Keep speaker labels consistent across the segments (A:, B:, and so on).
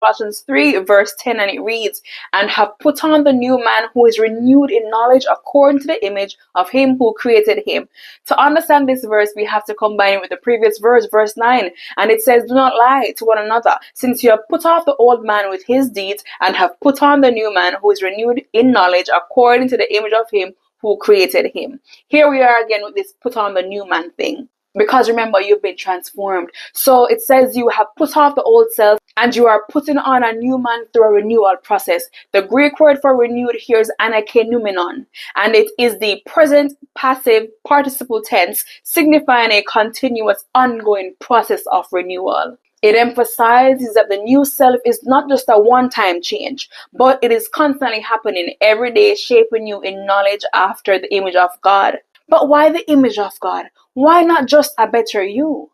A: Colossians 3 verse 10, and it reads, "And have put on the new man who is renewed in knowledge according to the image of him who created him." To understand this verse, we have to combine it with the previous verse, verse 9, and it says, "Do not lie to one another, since you have put off the old man with his deeds, and have put on the new man who is renewed in knowledge according to the image of him who created him." Here we are again with this put on the new man thing. Because remember, you've been transformed. So it says you have put off the old self and you are putting on a new man through a renewal process. The Greek word for renewed here is anakenomenon, and it is the present passive participle tense, signifying a continuous ongoing process of renewal. It emphasizes that the new self is not just a one-time change, but it is constantly happening every day, shaping you in knowledge after the image of God. But why the image of God? Why not just a better you?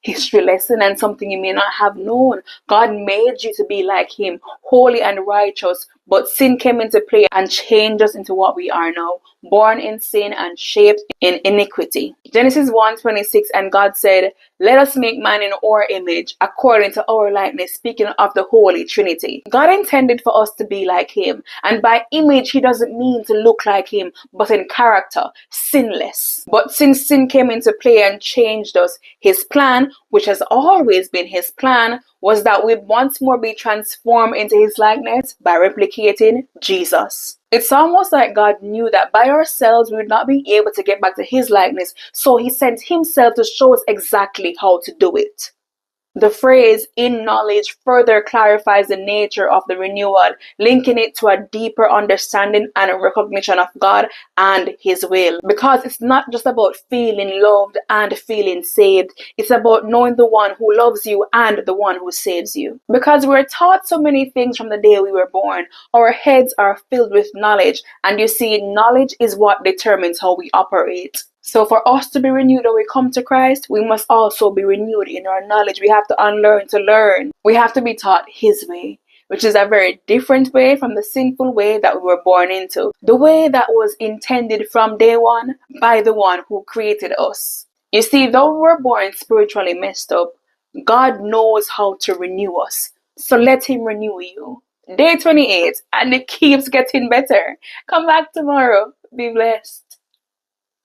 A: History lesson and something you may not have known. God made you to be like him, holy and righteous, but sin came into play and changed us into what we are now, born in sin and shaped in iniquity. Genesis 1:26, and God said, "Let us make man in our image, according to our likeness," speaking of the Holy Trinity. God intended for us to be like him, and by image, he doesn't mean to look like him, but in character, sinless. But since sin came into play and changed us, his plan, which has always been his plan, was that we'd once more be transformed into his likeness by replicating Jesus. It's almost like God knew that by ourselves we would not be able to get back to his likeness, so he sent himself to show us exactly how to do it. The phrase "in knowledge" further clarifies the nature of the renewal, linking it to a deeper understanding and recognition of God and his will. Because it's not just about feeling loved and feeling saved, it's about knowing the one who loves you and the one who saves you. Because we're taught so many things from the day we were born, our heads are filled with knowledge, and you see, knowledge is what determines how we operate. So for us to be renewed when we come to Christ, we must also be renewed in our knowledge. We have to unlearn to learn. We have to be taught his way, which is a very different way from the sinful way that we were born into. The way that was intended from day one by the one who created us. You see, though we were born spiritually messed up, God knows how to renew us. So let him renew you. Day 28, and it keeps getting better. Come back tomorrow. Be blessed.